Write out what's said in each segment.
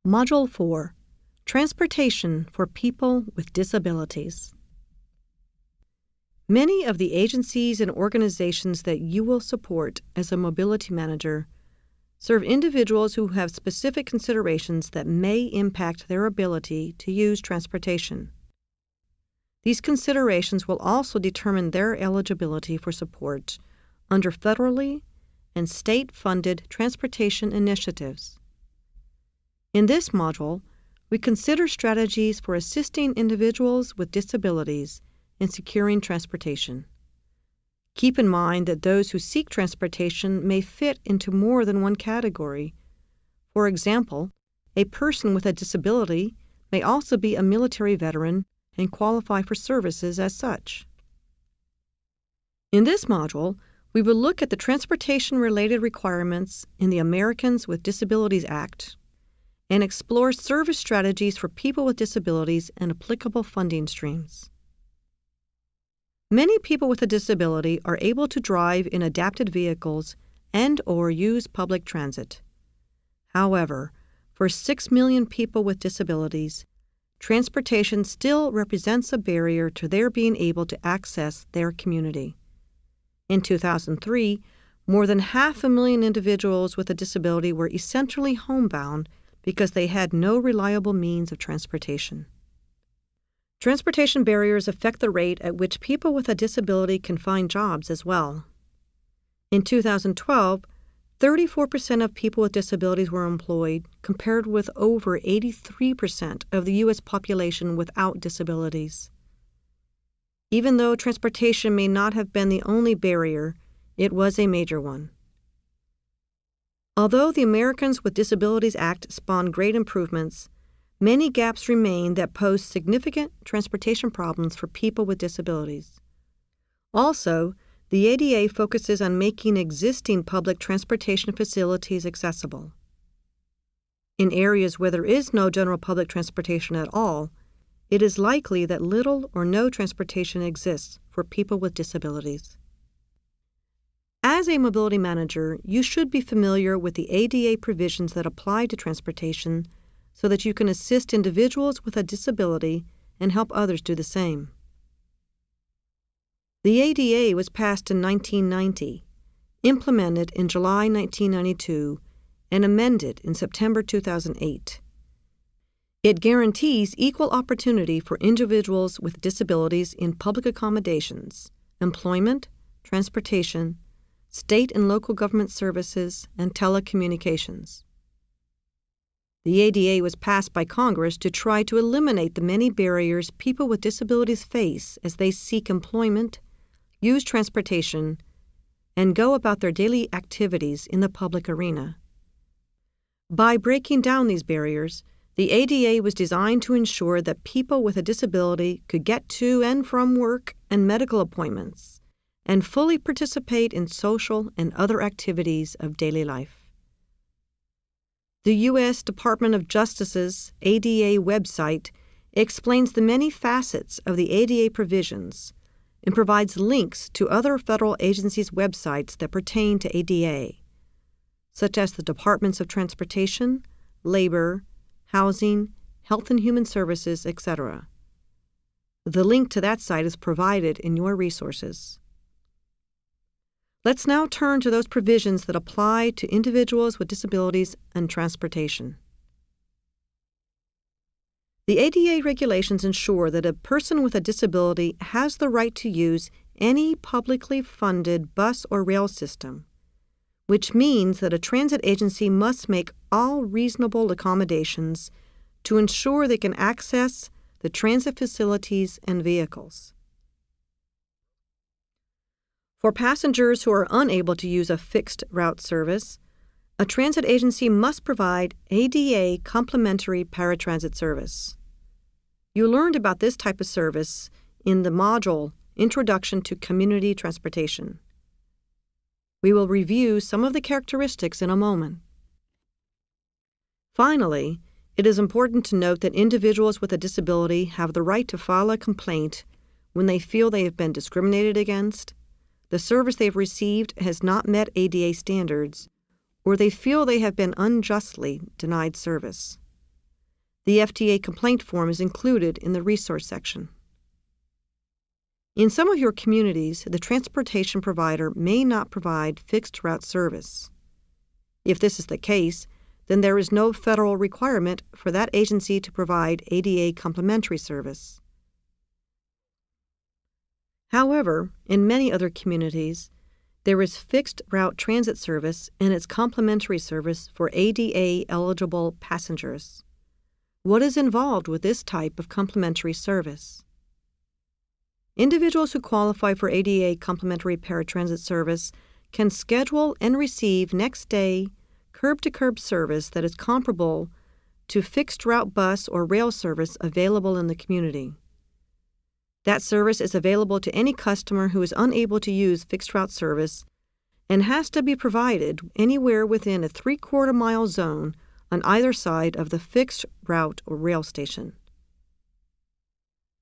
Module 4, Transportation for People with Disabilities. Many of the agencies and organizations that you will support as a mobility manager serve individuals who have specific considerations that may impact their ability to use transportation. These considerations will also determine their eligibility for support under federally and state-funded transportation initiatives. In this module, we consider strategies for assisting individuals with disabilities in securing transportation. Keep in mind that those who seek transportation may fit into more than one category. For example, a person with a disability may also be a military veteran and qualify for services as such. In this module, we will look at the transportation-related requirements in the Americans with Disabilities Act and explore service strategies for people with disabilities and applicable funding streams. Many people with a disability are able to drive in adapted vehicles and/or use public transit. However, for 6 million people with disabilities, transportation still represents a barrier to their being able to access their community. In 2003, more than 500,000 individuals with a disability were essentially homebound because they had no reliable means of transportation. Transportation barriers affect the rate at which people with a disability can find jobs as well. In 2012, 34% of people with disabilities were employed, compared with over 83% of the U.S. population without disabilities. Even though transportation may not have been the only barrier, it was a major one. Although the Americans with Disabilities Act spawned great improvements, many gaps remain that pose significant transportation problems for people with disabilities. Also, the ADA focuses on making existing public transportation facilities accessible. In areas where there is no general public transportation at all, it is likely that little or no transportation exists for people with disabilities. As a mobility manager, you should be familiar with the ADA provisions that apply to transportation so that you can assist individuals with a disability and help others do the same. The ADA was passed in 1990, implemented in July 1992, and amended in September 2008. It guarantees equal opportunity for individuals with disabilities in public accommodations, employment, transportation, state and local government services, and telecommunications. The ADA was passed by Congress to try to eliminate the many barriers people with disabilities face as they seek employment, use transportation, and go about their daily activities in the public arena. By breaking down these barriers, the ADA was designed to ensure that people with a disability could get to and from work and medical appointments, and fully participate in social and other activities of daily life. The U.S. Department of Justice's ADA website explains the many facets of the ADA provisions and provides links to other federal agencies' websites that pertain to ADA, such as the Departments of Transportation, Labor, Housing, Health and Human Services, etc. The link to that site is provided in your resources. Let's now turn to those provisions that apply to individuals with disabilities and transportation. The ADA regulations ensure that a person with a disability has the right to use any publicly funded bus or rail system, which means that a transit agency must make all reasonable accommodations to ensure they can access the transit facilities and vehicles. For passengers who are unable to use a fixed route service, a transit agency must provide ADA complimentary paratransit service. You learned about this type of service in the module Introduction to Community Transportation. We will review some of the characteristics in a moment. Finally, it is important to note that individuals with a disability have the right to file a complaint when they feel they have been discriminated against, the service they have received has not met ADA standards, or they feel they have been unjustly denied service. The FTA complaint form is included in the resource section. In some of your communities, the transportation provider may not provide fixed route service. If this is the case, then there is no federal requirement for that agency to provide ADA complementary service. However, in many other communities, there is fixed route transit service and its complementary service for ADA-eligible passengers. What is involved with this type of complementary service? Individuals who qualify for ADA complementary paratransit service can schedule and receive next-day, curb-to-curb service that is comparable to fixed-route bus or rail service available in the community. That service is available to any customer who is unable to use fixed-route service and has to be provided anywhere within a 3/4-mile zone on either side of the fixed route or rail station.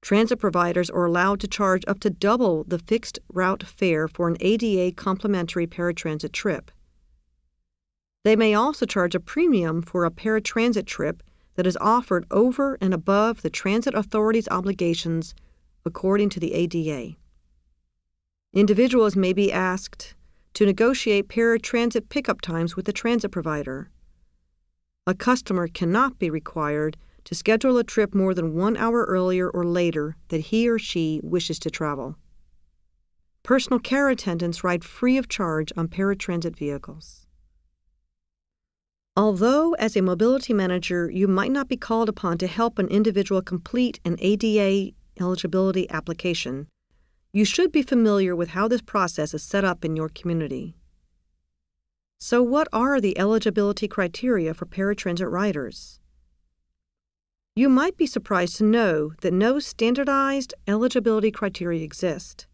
Transit providers are allowed to charge up to double the fixed route fare for an ADA complementary paratransit trip. They may also charge a premium for a paratransit trip that is offered over and above the transit authority's obligations according to the ADA. Individuals may be asked to negotiate paratransit pickup times with the transit provider. A customer cannot be required to schedule a trip more than 1 hour earlier or later that he or she wishes to travel. Personal care attendants ride free of charge on paratransit vehicles. Although, as a mobility manager, you might not be called upon to help an individual complete an ADA eligibility application, you should be familiar with how this process is set up in your community. So what are the eligibility criteria for paratransit riders? You might be surprised to know that no standardized eligibility criteria exist.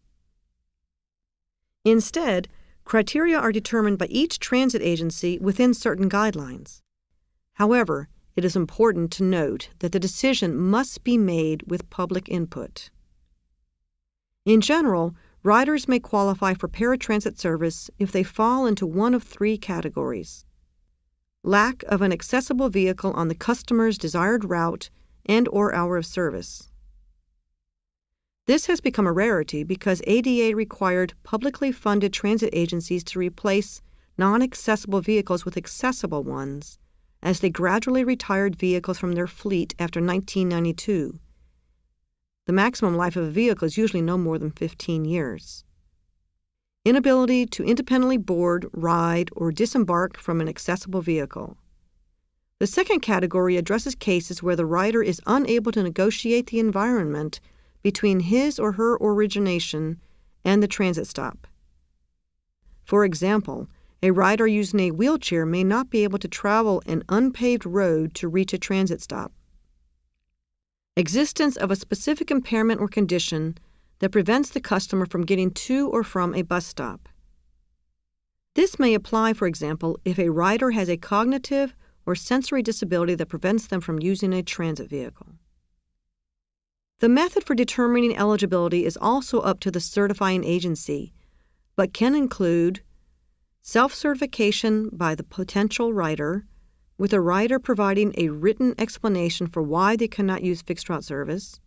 Instead, criteria are determined by each transit agency within certain guidelines. However, it is important to note that the decision must be made with public input. In general, riders may qualify for paratransit service if they fall into one of 3 categories: lack of an accessible vehicle on the customer's desired route and/or hour of service. This has become a rarity because ADA required publicly funded transit agencies to replace non-accessible vehicles with accessible ones as they gradually retired vehicles from their fleet after 1992. The maximum life of a vehicle is usually no more than 15 years. Inability to independently board, ride, or disembark from an accessible vehicle. The second category addresses cases where the rider is unable to negotiate the environment between his or her origination and the transit stop. For example, a rider using a wheelchair may not be able to travel an unpaved road to reach a transit stop. Existence of a specific impairment or condition that prevents the customer from getting to or from a bus stop. This may apply, for example, if a rider has a cognitive or sensory disability that prevents them from using a transit vehicle. The method for determining eligibility is also up to the certifying agency, but can include self-certification by the potential rider, with a rider providing a written explanation for why they cannot use fixed route service,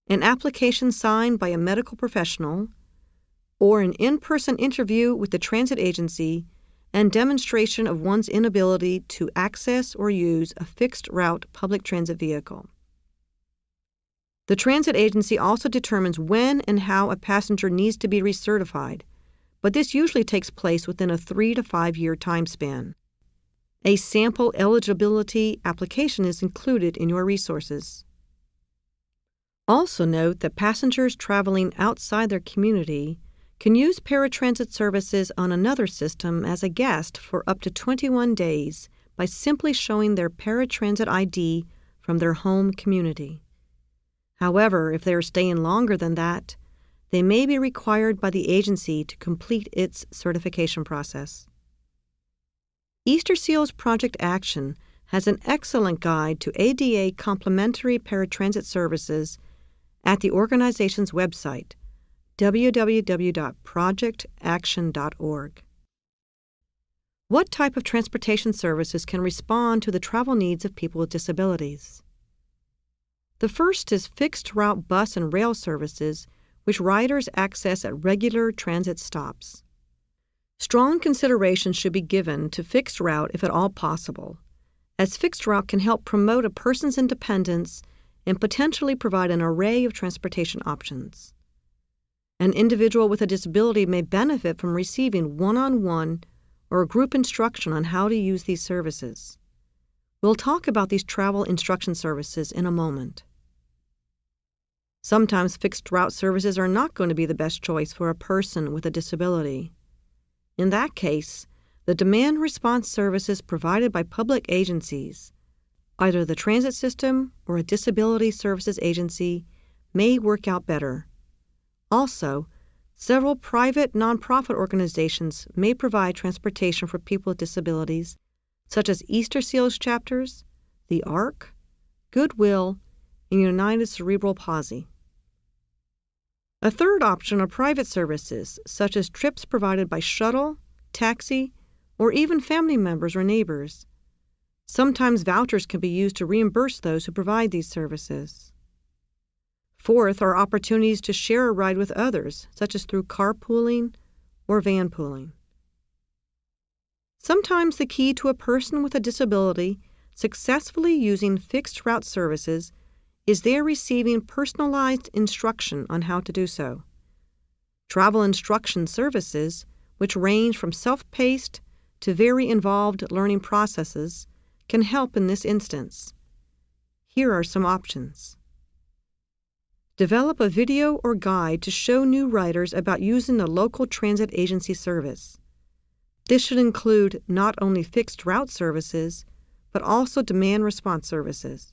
an application signed by a medical professional, or an in-person interview with the transit agency and demonstration of one's inability to access or use a fixed route public transit vehicle. The transit agency also determines when and how a passenger needs to be recertified, but this usually takes place within a 3 to 5 year time span. A sample eligibility application is included in your resources. Also note that passengers traveling outside their community can use paratransit services on another system as a guest for up to 21 days by simply showing their paratransit ID from their home community. However, if they are staying longer than that, they may be required by the agency to complete its certification process. Easter Seals Project Action has an excellent guide to ADA complementary paratransit services at the organization's website, www.projectaction.org. What type of transportation services can respond to the travel needs of people with disabilities? The first is fixed-route bus and rail services, which riders access at regular transit stops. Strong consideration should be given to fixed route if at all possible, as fixed route can help promote a person's independence and potentially provide an array of transportation options. An individual with a disability may benefit from receiving one-on-one or group instruction on how to use these services. We'll talk about these travel instruction services in a moment. Sometimes fixed route services are not going to be the best choice for a person with a disability. In that case, the demand response services provided by public agencies, either the transit system or a disability services agency, may work out better. Also, several private nonprofit organizations may provide transportation for people with disabilities, such as Easter Seals chapters, the ARC, Goodwill, and United Cerebral Palsy. A third option are private services, such as trips provided by shuttle, taxi, or even family members or neighbors. Sometimes vouchers can be used to reimburse those who provide these services. Fourth are opportunities to share a ride with others, such as through carpooling or vanpooling. Sometimes the key to a person with a disability successfully using fixed route services is their receiving personalized instruction on how to do so. Travel instruction services, which range from self-paced to very involved learning processes, can help in this instance. Here are some options. Develop a video or guide to show new riders about using the local transit agency service. This should include not only fixed route services, but also demand response services.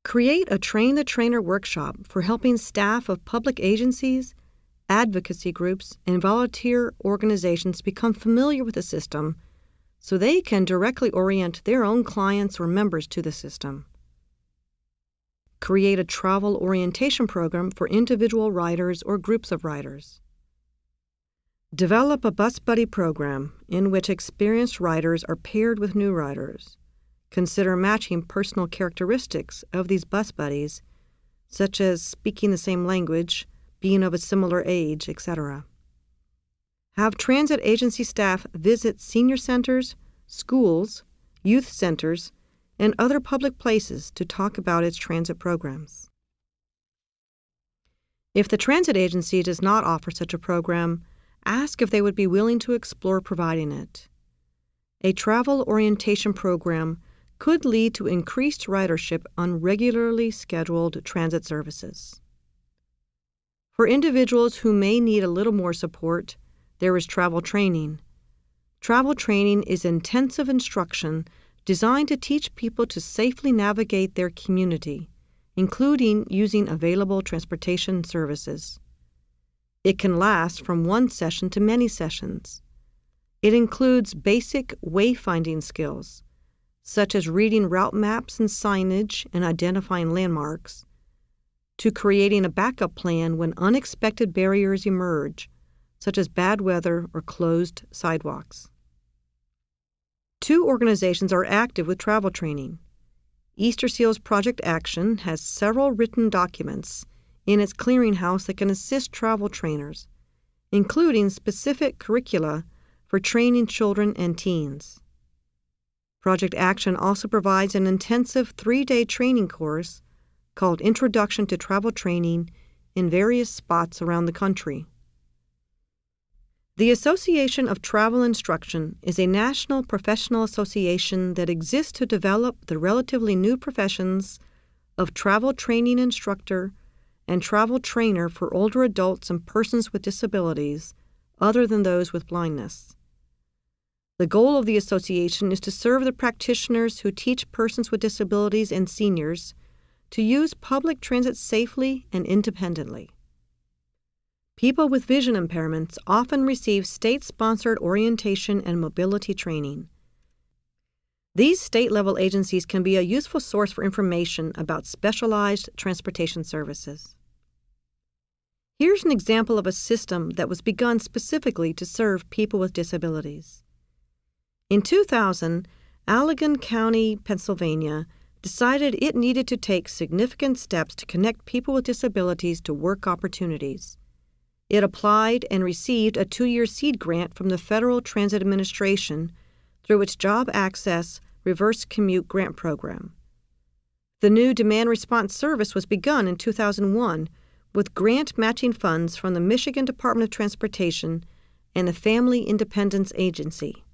Create a train-the-trainer workshop for helping staff of public agencies, advocacy groups, and volunteer organizations become familiar with the system so they can directly orient their own clients or members to the system. Create a travel orientation program for individual riders or groups of riders. Develop a bus buddy program in which experienced riders are paired with new riders. Consider matching personal characteristics of these bus buddies, such as speaking the same language, being of a similar age, etc. Have transit agency staff visit senior centers, schools, youth centers, and other public places to talk about its transit programs. If the transit agency does not offer such a program, ask if they would be willing to explore providing it. A travel orientation program could lead to increased ridership on regularly scheduled transit services. For individuals who may need a little more support, there is travel training. Travel training is intensive instruction designed to teach people to safely navigate their community, including using available transportation services. It can last from one session to many sessions. It includes basic wayfinding skills, such as reading route maps and signage and identifying landmarks, to creating a backup plan when unexpected barriers emerge, such as bad weather or closed sidewalks. 2 organizations are active with travel training. Easter Seals Project Action has several written documents in its clearinghouse that can assist travel trainers, including specific curricula for training children and teens. Project Action also provides an intensive 3-day training course called Introduction to Travel Training in various spots around the country. The Association of Travel Instruction is a national professional association that exists to develop the relatively new professions of travel training instructor and travel trainer for older adults and persons with disabilities other than those with blindness. The goal of the association is to serve the practitioners who teach persons with disabilities and seniors to use public transit safely and independently. People with vision impairments often receive state-sponsored orientation and mobility training. These state-level agencies can be a useful source for information about specialized transportation services. Here's an example of a system that was begun specifically to serve people with disabilities. In 2000, Allegan County, Pennsylvania, decided it needed to take significant steps to connect people with disabilities to work opportunities. It applied and received a 2-year seed grant from the Federal Transit Administration through its Job Access Reverse Commute Grant Program. The new demand response service was begun in 2001 with grant matching funds from the Michigan Department of Transportation and the Family Independence Agency.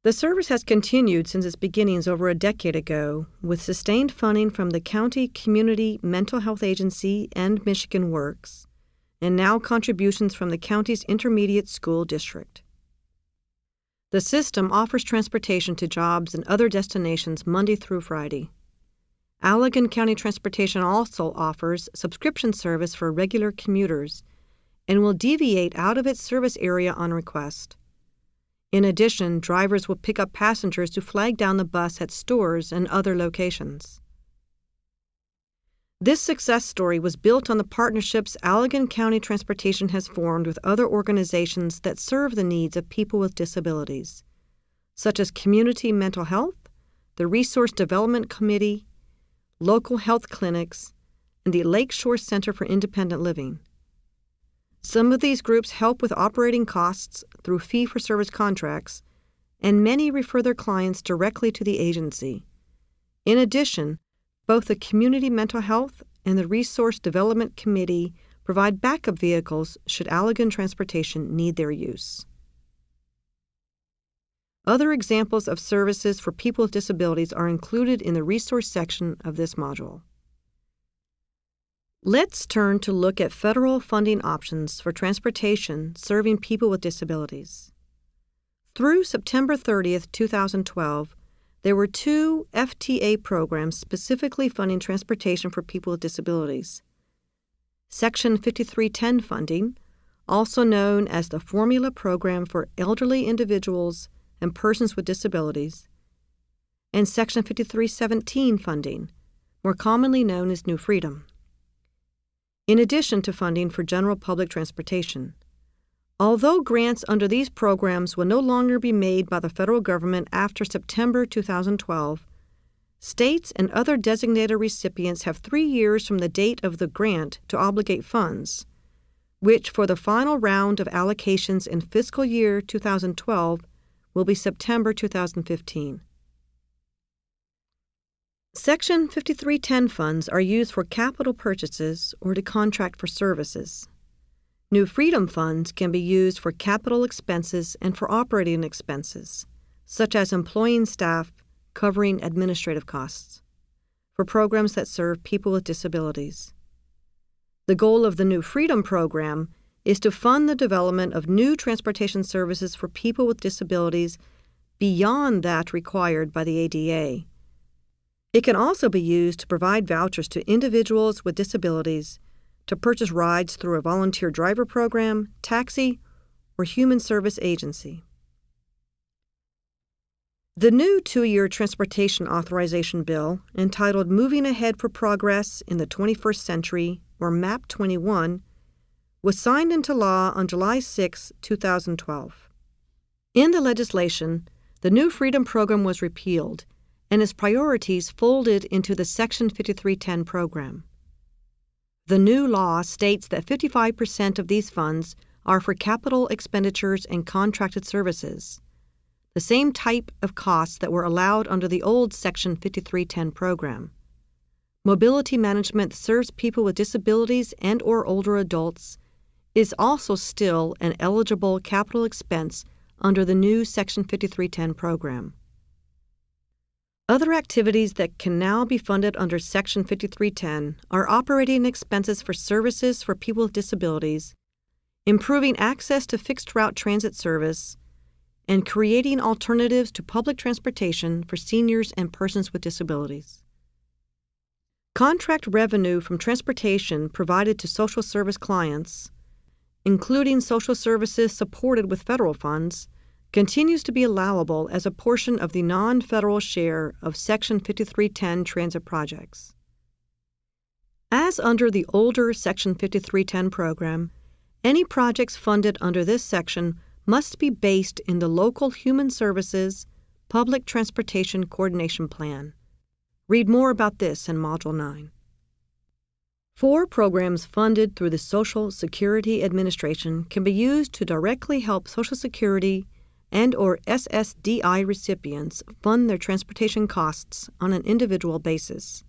The service has continued since its beginnings over a decade ago, with sustained funding from the County Community Mental Health Agency and Michigan Works, and now contributions from the county's intermediate school district. The system offers transportation to jobs and other destinations Monday through Friday. Allegan County Transportation also offers subscription service for regular commuters and will deviate out of its service area on request. In addition, drivers will pick up passengers to flag down the bus at stores and other locations. This success story was built on the partnerships Allegan County Transportation has formed with other organizations that serve the needs of people with disabilities, such as Community Mental Health, the Resource Development Committee, local health clinics, and the Lakeshore Center for Independent Living. Some of these groups help with operating costs through fee-for-service contracts, and many refer their clients directly to the agency. In addition, both the Community Mental Health and the Resource Development Committee provide backup vehicles should Allegan Transportation need their use. Other examples of services for people with disabilities are included in the resource section of this module. Let's turn to look at federal funding options for transportation serving people with disabilities. Through September 30, 2012, there were 2 FTA programs specifically funding transportation for people with disabilities. Section 5310 funding, also known as the Formula Program for Elderly Individuals and Persons with Disabilities, and Section 5317 funding, more commonly known as New Freedom. In addition to funding for general public transportation. Although grants under these programs will no longer be made by the federal government after September 2012, states and other designated recipients have 3 years from the date of the grant to obligate funds, which for the final round of allocations in fiscal year 2012 will be September 2015. Section 5310 funds are used for capital purchases or to contract for services. New Freedom funds can be used for capital expenses and for operating expenses, such as employing staff covering administrative costs, for programs that serve people with disabilities. The goal of the New Freedom program is to fund the development of new transportation services for people with disabilities beyond that required by the ADA. It can also be used to provide vouchers to individuals with disabilities to purchase rides through a volunteer driver program, taxi, or human service agency. The new 2-year Transportation Authorization Bill, entitled Moving Ahead for Progress in the 21st Century, or MAP 21, was signed into law on July 6, 2012. In the legislation, the New Freedom program was repealed, and its priorities folded into the Section 5310 program. The new law states that 55% of these funds are for capital expenditures and contracted services, the same type of costs that were allowed under the old Section 5310 program. Mobility management that serves people with disabilities and/or older adults is also still an eligible capital expense under the new Section 5310 program. Other activities that can now be funded under Section 5310 are operating expenses for services for people with disabilities, improving access to fixed-route transit service, and creating alternatives to public transportation for seniors and persons with disabilities. Contract revenue from transportation provided to social service clients, including social services supported with federal funds, continues to be allowable as a portion of the non-federal share of Section 5310 transit projects. As under the older Section 5310 program, any projects funded under this section must be based in the local Human Services Public Transportation Coordination Plan. Read more about this in Module 9. 4 programs funded through the Social Security Administration can be used to directly help Social Security and/or SSDI recipients fund their transportation costs on an individual basis.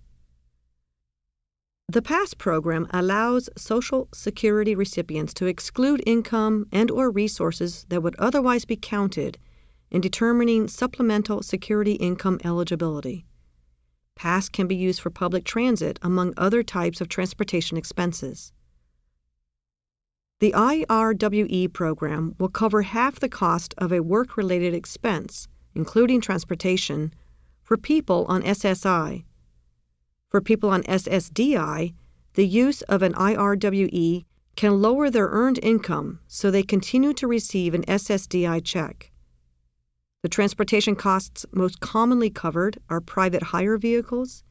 The PASS program allows Social Security recipients to exclude income and/or resources that would otherwise be counted in determining supplemental security income eligibility. PASS can be used for public transit, among other types of transportation expenses. The IRWE program will cover half the cost of a work-related expense, including transportation, for people on SSI. For people on SSDI, the use of an IRWE can lower their earned income so they continue to receive an SSDI check. The transportation costs most commonly covered are private hire vehicles,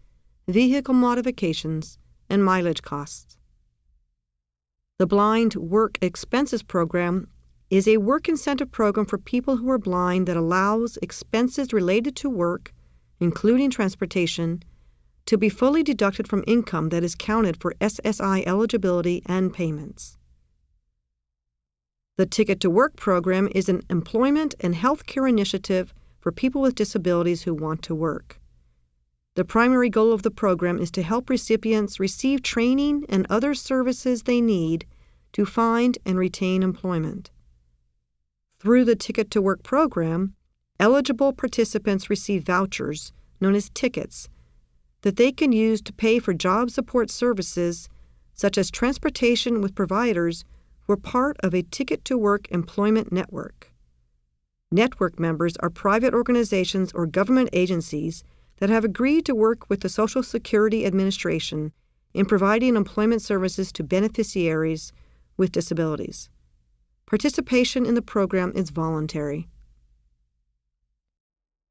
vehicle modifications, and mileage costs. The Blind Work Expenses Program is a work incentive program for people who are blind that allows expenses related to work, including transportation, to be fully deducted from income that is counted for SSI eligibility and payments. The Ticket to Work program is an employment and health care initiative for people with disabilities who want to work. The primary goal of the program is to help recipients receive training and other services they need to find and retain employment. Through the Ticket to Work program, eligible participants receive vouchers, known as tickets, that they can use to pay for job support services such as transportation with providers who are part of a Ticket to Work employment network. Network members are private organizations or government agencies that have agreed to work with the Social Security Administration in providing employment services to beneficiaries with disabilities. Participation in the program is voluntary.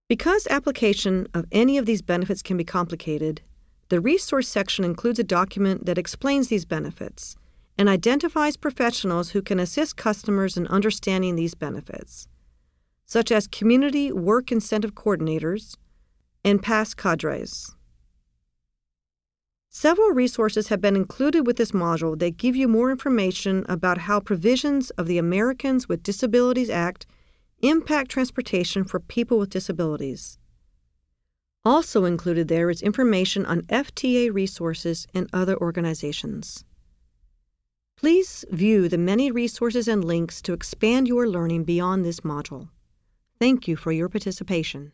Because application of any of these benefits can be complicated, the resource section includes a document that explains these benefits and identifies professionals who can assist customers in understanding these benefits, such as community work incentive coordinators and PASS cadres. Several resources have been included with this module that give you more information about how provisions of the Americans with Disabilities Act impact transportation for people with disabilities. Also included there is information on FTA resources and other organizations. Please view the many resources and links to expand your learning beyond this module. Thank you for your participation.